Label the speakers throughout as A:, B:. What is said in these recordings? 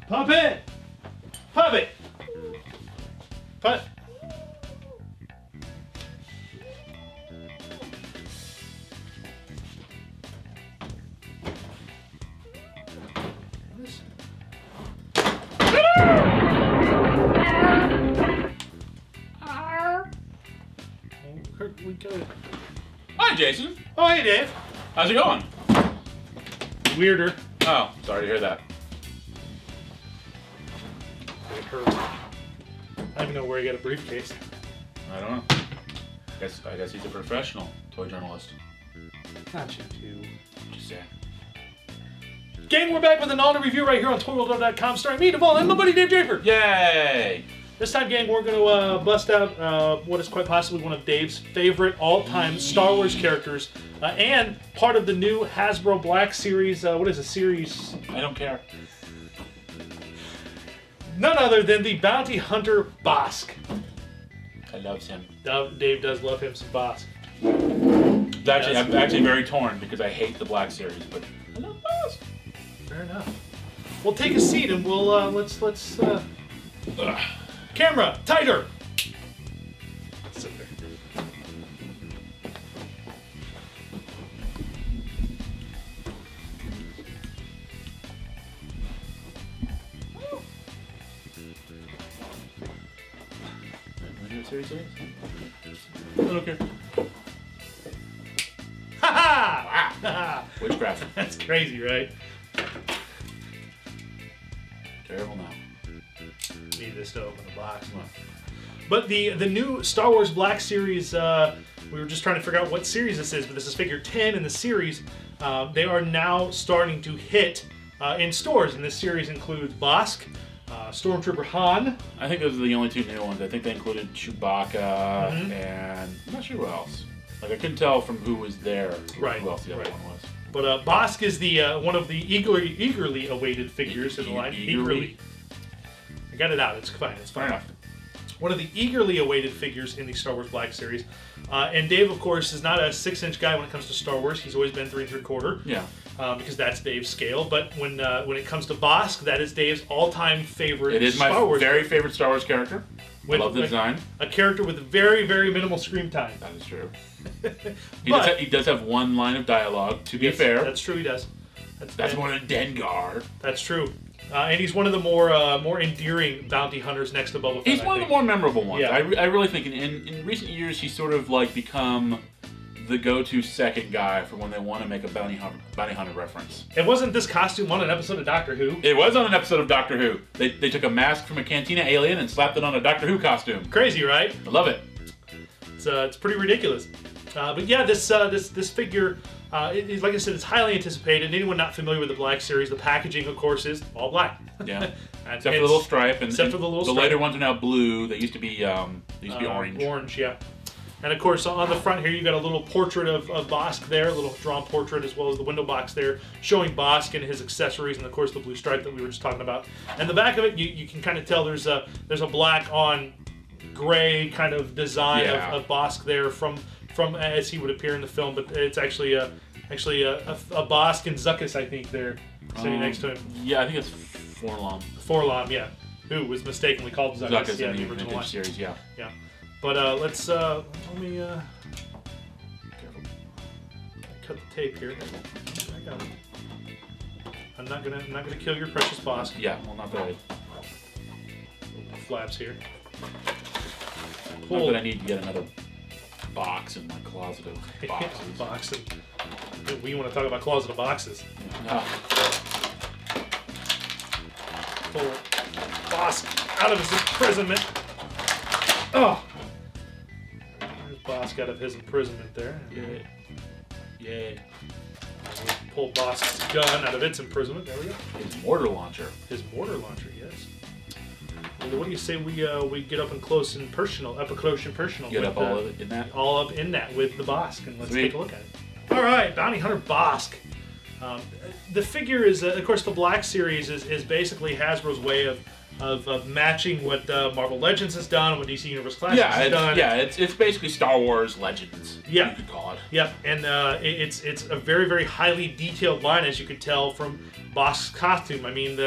A: Pop it! Pop it! Pop.
B: Hi, Jason.
A: Oh, hey, Dave.
B: How's it going?
A: Weirder.
B: Oh, sorry to hear that.
A: It hurt. I don't even know where you got a briefcase.
B: I don't know. I guess he's a professional toy journalist.
A: Not you two.
B: Just saying.
A: Gang, we're back with an all-new review right here on ToyWorldOrder.com, starring me, Devall, and my buddy Dave Draper.
B: Yay!
A: This time, gang, we're going to bust out what is quite possibly one of Dave's favorite all-time Star Wars characters, and part of the new Hasbro Black Series. What is a series?
B: I don't care.
A: None other than the Bounty Hunter Bossk.
B: I love him.
A: Dave does love him some Bossk.
B: I'm actually very torn because I hate the Black Series, but I love Bossk.
A: Fair enough. We'll take a seat and we'll let's camera tighter. Sit there.
B: What series it is?
A: I don't care. Ha ha!
B: Witchcraft.
A: That's crazy, right?
B: Terrible now.
A: Need this to open the box. But the new Star Wars Black Series, we were just trying to figure out what series this is, but this is figure 10 in the series. They are now starting to hit in stores, and this series includes Bossk, Stormtrooper Han.
B: I think those are the only two new ones. I think they included Chewbacca and I'm not sure who else. Like I couldn't tell from who was there
A: Right.
B: who else the other one was.
A: But Bossk is the one of the eagerly awaited figures in the line. Eagerly. I got it out. It's fine. It's fine.
B: Fair enough.
A: One of the eagerly awaited figures in the Star Wars Black Series. And Dave, of course, is not a 6-inch guy when it comes to Star Wars. He's always been 3 3/4.
B: Yeah.
A: Because that's Dave's scale. But when it comes to Bossk, that is Dave's all-time favorite.
B: It is my
A: Star Wars
B: very favorite Star Wars character. I love the design.
A: A character with very, very minimal screen time.
B: That is true. He does have one line of dialogue. To be fair,
A: that's true. He does.
B: That's more than Dengar.
A: That's true. And he's one of the more endearing bounty hunters next to Boba Fett.
B: He's one of the more memorable ones.
A: Yeah.
B: I really think in recent years he's sort of like become the go-to second guy for when they want to make a bounty hunter reference.
A: And wasn't this costume on an episode of Doctor Who?
B: It was on an episode of Doctor Who. They took a mask from a Cantina alien and slapped it on a Doctor Who costume.
A: Crazy, right?
B: I love it.
A: It's pretty ridiculous. But yeah, this figure, like I said, it's highly anticipated. Anyone not familiar with the Black Series, the packaging, of course, is all black.
B: Yeah. Except for the little stripe.
A: Except for the little stripe.
B: The later ones are now blue. They used to be orange.
A: Orange, yeah. And of course, on the front here, you got a little portrait of Bossk there, a little drawn portrait, as well as the window box there, showing Bossk and his accessories, and of course the blue stripe that we were just talking about. And the back of it, you can kind of tell there's a black on gray kind of design of Bossk there from as he would appear in the film, but it's actually a Bossk and Zuckuss, I think, there sitting next to him.
B: Yeah, I think it's Forlom.
A: Forlom, yeah, who was mistakenly called Zuckuss
B: in
A: the original
B: series, yeah.
A: Yeah. But let's let me
B: Careful.
A: cut the tape here. I got it. I'm not gonna kill your precious Bossk.
B: Yeah, well, not that
A: Flaps here.
B: Not that I need to get another box in my closet of boxes.
A: Box we want to talk about closet of boxes.
B: No.
A: Pull Bossk out of his imprisonment. Oh. There's Bossk out of his imprisonment there.
B: Yay. Yay.
A: Pull Bossk's gun out of its imprisonment. There we go.
B: His mortar launcher.
A: His mortar launcher, yes. What do you say we get up and close and personal, up close and personal?
B: Get up all in that?
A: All up in that with the Bossk, and let's
B: Sweet.
A: take a look at it. All right, Bounty Hunter Bossk. The figure is, of course, the Black Series is basically Hasbro's way of of matching what Marvel Legends has done, what DC Universe Classics has done.
B: Yeah, it's basically Star Wars Legends.
A: Yeah,
B: you could call it.
A: Yep, and it's a very, very highly detailed line, as you could tell from Bossk's costume. I mean,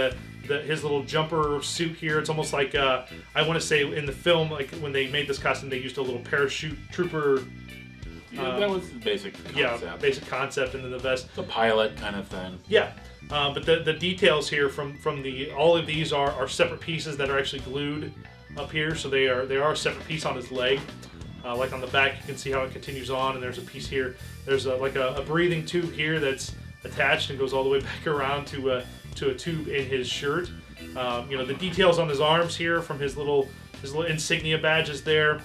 A: his little jumper suit here, it's almost like I want to say in the film, like when they made this costume, they used a little parachute trooper.
B: Yeah, that was the basic concept.
A: Yeah, basic concept, and then the vest.
B: The pilot kind of thing.
A: Yeah, but the details here from all of these are separate pieces that are actually glued up here, so they are a separate piece on his leg. Like on the back, you can see how it continues on, and there's a piece here. There's like a breathing tube here that's attached and goes all the way back around to a tube in his shirt. The details on his arms here from his little insignia badges there.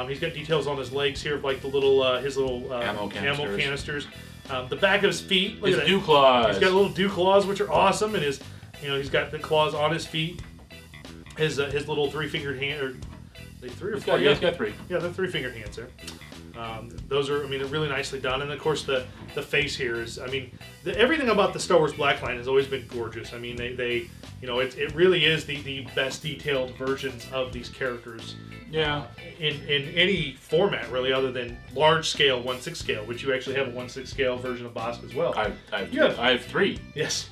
A: He's got details on his legs here of like the little ammo canisters. The back of his feet. Look
B: his
A: at
B: dew claws.
A: He's got little dew claws, which are awesome, and he's got the claws on his feet. His little three-fingered hand, or they three or four?
B: He's got three.
A: Yeah, they're three-fingered hands there. Those are, they're really nicely done, and of course the face here is, everything about the Star Wars Black line has always been gorgeous. It really is the best detailed versions of these characters.
B: Yeah.
A: In any format, really, other than large scale 1/6 scale, which you actually have a 1/6 scale version of Bossk as well.
B: I have three.
A: Yes.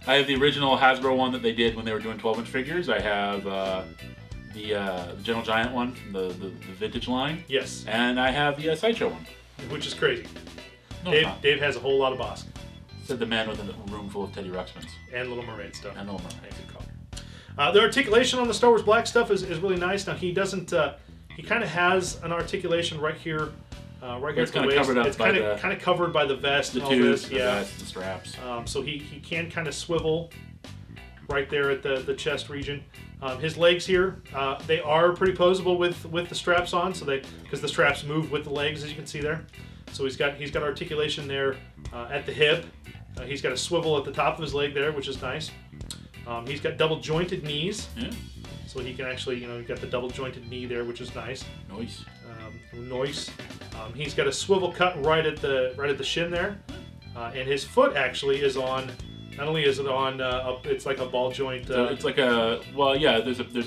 B: I have the original Hasbro one that they did when they were doing 12-inch figures. I have the Gentle Giant one from the vintage line.
A: Yes.
B: And I have the Sideshow one.
A: Which is crazy.
B: No,
A: Dave has a whole lot of Bossk.
B: Said the man with a room full of Teddy Ruxpins.
A: And Little Mermaid stuff.
B: And Little Mermaid.
A: Good call. The articulation on the Star Wars Black stuff is really nice. Now he doesn't. He kind of has an articulation right here. Right here
B: it's
A: at the
B: kind of
A: waist.
B: covered up
A: it's
B: by
A: kind of covered by the vest,
B: the
A: and all
B: tubes,
A: this.
B: the vest, the straps.
A: So he can kind of swivel right there at the chest region. His legs here, they are pretty posable with the straps on, because the straps move with the legs, as you can see there. So he's got articulation there at the hip. He's got a swivel at the top of his leg there, which is nice. He's got double jointed knees.
B: Yeah.
A: So he can actually, you've got the double jointed knee there, which is nice.
B: Nice.
A: Nice. He's got a swivel cut right at the shin there, and his foot actually is on. Not only is it on, it's like a ball joint.
B: So it's like there's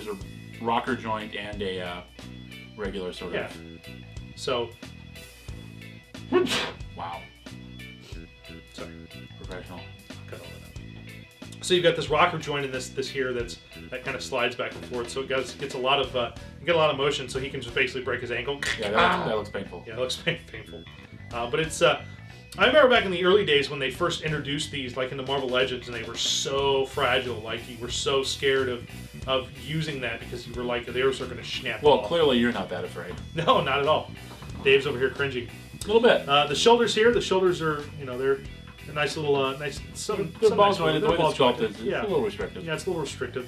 B: a rocker joint and a regular sort of.
A: So.
B: Wow.
A: Sorry.
B: Professional.
A: Cut all that out. So you've got this rocker joint in this here that kind of slides back and forth. So it gets a lot of motion. So he can just basically break his ankle.
B: Yeah, that looks painful.
A: Yeah, it looks painful. But it's. I remember back in the early days when they first introduced these, like in the Marvel Legends, and they were so fragile. Like you were so scared of using that because you were like they were going to snap.
B: Well,
A: off.
B: clearly you're not that afraid.
A: No, not at all. Dave's over here cringing.
B: A little bit.
A: The shoulders here, are they're a nice little nice.
B: They're ball jointed. The way it's sculpted, it's a little restrictive.
A: Yeah, it's a little restrictive.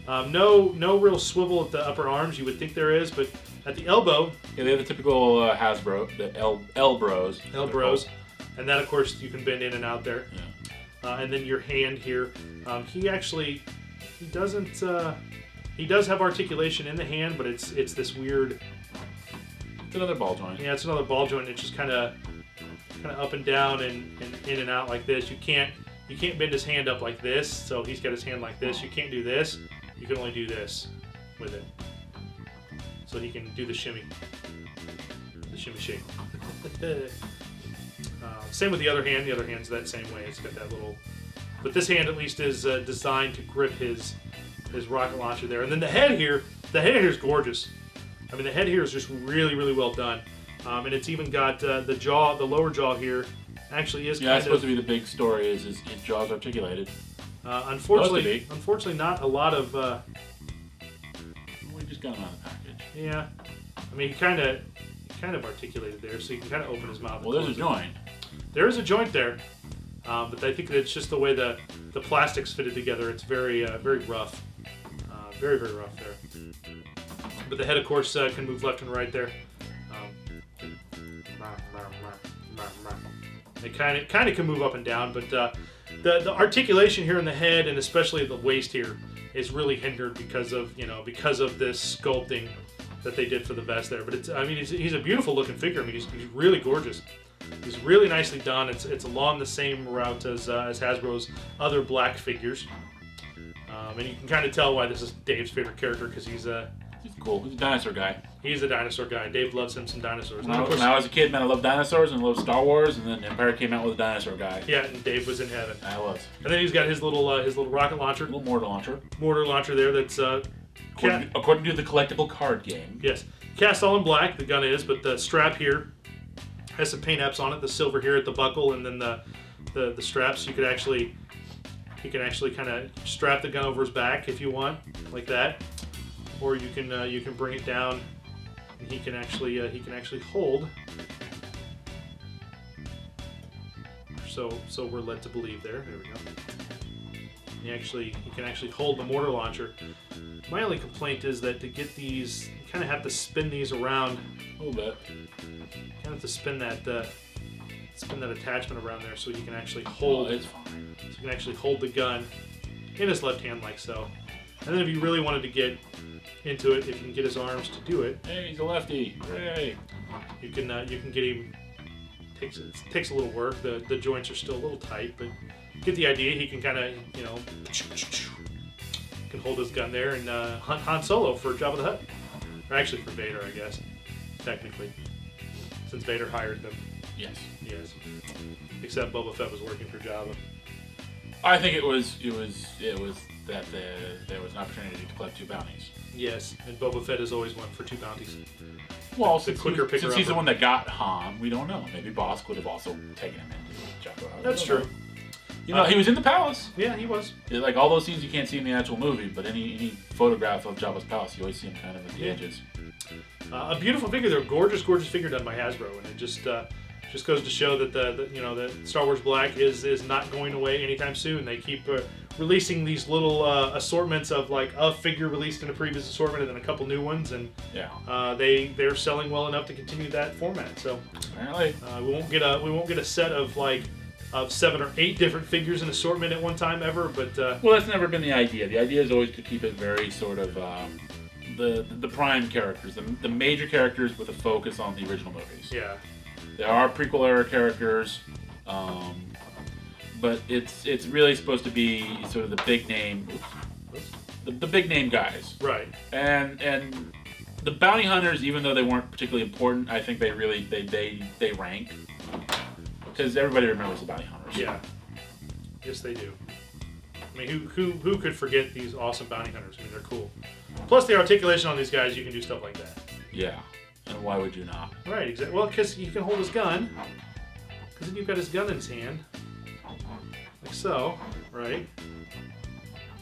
A: No real swivel at the upper arms. You would think there is, but at the elbow.
B: Yeah, they have the typical Hasbro, the L-bros.
A: L-bros. And that, of course, you can bend in and out there.
B: Yeah.
A: And then your hand here. He doesn't. He does have articulation in the hand, but it's this weird.
B: It's another ball joint.
A: Yeah, it's another ball joint. It's just kind of up and down and in and out like this. You can't bend his hand up like this. So he's got his hand like this. You can't do this. You can only do this with it. So he can do the shimmy. The shimmy shake. Same with the other hand. The other hand's that same way. It's got that little... But this hand at least is designed to grip his rocket launcher there. And then the head here is gorgeous. The head here is just really, really well done. And it's even got the jaw, the lower jaw here, actually is kind of...
B: Yeah, that's supposed to be the big story, is his jaw's articulated.
A: Unfortunately, not a lot of...
B: We just got him out of the package.
A: Yeah. He kind of articulated there, so you can kind of open his mouth.
B: Well, there's a joint.
A: There is a joint there, but I think that it's just the way the plastics fitted together. It's very very rough, very very rough there. But the head, of course, can move left and right there. It kind of can move up and down, but the articulation here in the head and especially the waist here is really hindered because of this sculpting that they did for the vest there. But he's a beautiful looking figure. He's really gorgeous. He's really nicely done. It's along the same route as Hasbro's other black figures. And you can kind of tell why this is Dave's favorite character because he's
B: cool. He's a dinosaur guy.
A: He's a dinosaur guy. Dave loves him some dinosaurs.
B: When I was a kid, man, I loved dinosaurs and loved Star Wars, and then Empire came out with a dinosaur guy.
A: Yeah, and Dave was in heaven.
B: I was.
A: And then he's got his little rocket launcher.
B: Little mortar launcher.
A: Mortar launcher there that's
B: according to the collectible card game.
A: Yes. Cast all in black, the gun is, but the strap here has some paint apps on it. The silver here at the buckle, and then the straps. You can actually kind of strap the gun over his back if you want, like that, or you can bring it down, and he can actually hold. So we're led to believe there. There we go. He can actually hold the mortar launcher. My only complaint is that to get these, you kind of have to spin these around
B: a little bit.
A: You kind of have to spin that attachment around there so you can actually hold.
B: Oh, it's fine.
A: So you can actually hold the gun in his left hand like so. And then if you really wanted to get into it, if you can get his arms to do it.
B: Hey, he's a lefty! Hooray!
A: You can get him. It takes a little work. The joints are still a little tight, but you get the idea. He can kind of can hold his gun there and hunt Han Solo for Jabba the Hutt, or actually for Vader, I guess, technically, since Vader hired them.
B: Yes.
A: Yes. Except Boba Fett was working for Jabba.
B: I think it was that there was an opportunity to collect 2 bounties.
A: Yes, and Boba Fett has always won for 2 bounties.
B: Well,
A: the quicker picker
B: since he's the one that got Han, we don't know. Maybe Bossk would have also taken him into Jabba.
A: That's true.
B: You know, he was in the palace.
A: Yeah, he was.
B: Like all those scenes you can't see in the actual movie, but any photograph of Jabba's palace, you always see him kind of at the edges.
A: A beautiful figure there, gorgeous figure done by Hasbro, and it just goes to show that the Star Wars Black is not going away anytime soon. They keep releasing these little assortments of like a figure released in a previous assortment and then a couple new ones, and they're selling well enough to continue that format. So
B: apparently
A: we won't get a set of like 7 or 8 different figures in assortment at one time ever, but
B: well, that's never been the idea. The idea is always to keep it very sort of the prime characters, the major characters with a focus on the original movies.
A: Yeah.
B: There are prequel era characters, but it's really supposed to be sort of the big name, the big name guys.
A: Right.
B: And the bounty hunters, even though they weren't particularly important, I think they really they rank because everybody remembers the bounty hunters.
A: Yeah. Yes, they do. I mean, who could forget these awesome bounty hunters? I mean, they're cool. Plus, the articulation on these guys, you can do stuff like that.
B: Yeah. And why would you not?
A: Right, exactly. Well, because you can hold his gun. Because then you've got his gun in his hand. Like so, right?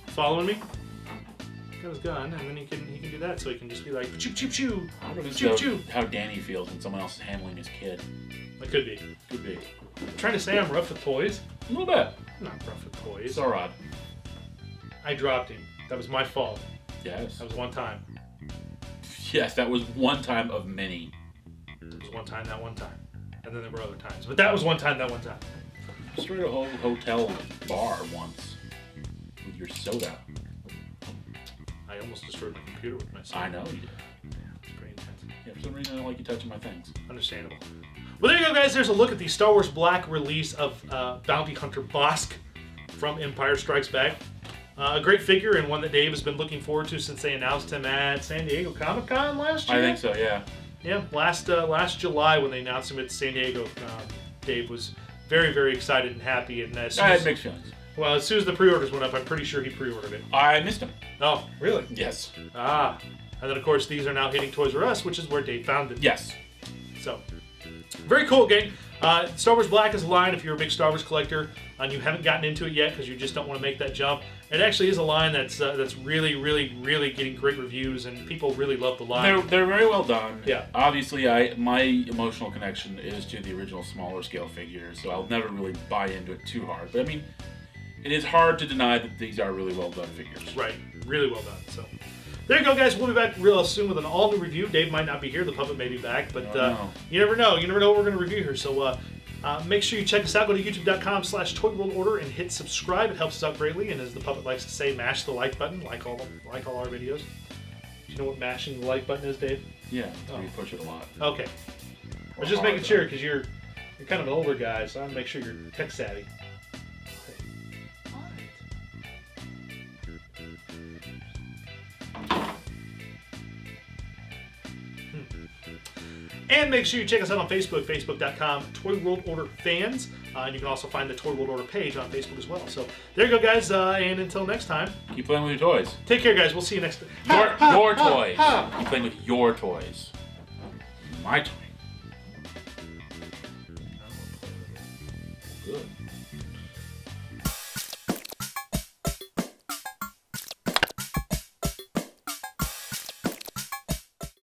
A: Following me? Got his gun, and then he can do that, so he can just be like, choo choo choo, choo choo.
B: How Danny feels when someone else is handling his kid.
A: That could be.
B: Could be.
A: I'm trying to say I'm rough with toys.
B: A little bit.
A: I'm not rough with toys.
B: It's alright.
A: I dropped him. That was my fault.
B: Yes.
A: That was one time.
B: Yes, that was one time of many.
A: It was one time, that one time. And then there were other times. But that was one time, that one time.
B: Destroyed a whole hotel bar once with your soda.
A: I almost destroyed my computer with my soda.
B: I know you did.
A: Yeah, it's pretty intense.
B: Yeah, for some reason I don't like you touching my things.
A: Understandable. Well, there you go, guys. There's a look at the Star Wars Black release of Bounty Hunter Bossk from Empire Strikes Back. A great figure and one that Dave has been looking forward to since they announced him at San Diego Comic-Con last year.
B: I think so, yeah.
A: Yeah, last July when they announced him at San Diego, Dave was very, very excited and happy. And
B: I had mixed feelings.
A: Well, as soon as the pre-orders went up, I'm pretty sure he pre-ordered it.
B: I missed him.
A: Oh, really?
B: Yes.
A: Ah. And then, of course, these are now hitting Toys R Us, which is where Dave found it.
B: Yes.
A: So, very cool, gang. Star Wars Black is a line if you're a big Star Wars collector and you haven't gotten into it yet because you just don't want to make that jump. It actually is a line that's really, really, really getting great reviews and people really love the line.
B: They're very well done.
A: Yeah.
B: Obviously, my emotional connection is to the original smaller scale figures, so I'll never really buy into it too hard. But I mean, it is hard to deny that these are really well done figures.
A: Right. Really well done. So. There you go, guys. We'll be back real soon with an all-new review. Dave might not be here. The puppet may be back. But you never know. You never know what we're going to review here. So make sure you check us out. Go to youtube.com/ToyWorldOrder and hit subscribe. It helps us out greatly. And as the puppet likes to say, mash the like button. Like all our videos. Do you know what mashing the like button is, Dave?
B: Yeah. You push it a lot.
A: Okay. I was just making sure because you're kind of an older guy, so I want to make sure you're tech savvy. And make sure you check us out on Facebook, facebook.com, Toy World Order Fans. And you can also find the Toy World Order page on Facebook as well. So there you go, guys. And until next time,
B: Keep playing with your toys.
A: take care, guys. We'll see you next time.
B: Your toys. Keep playing with your toys. My toys.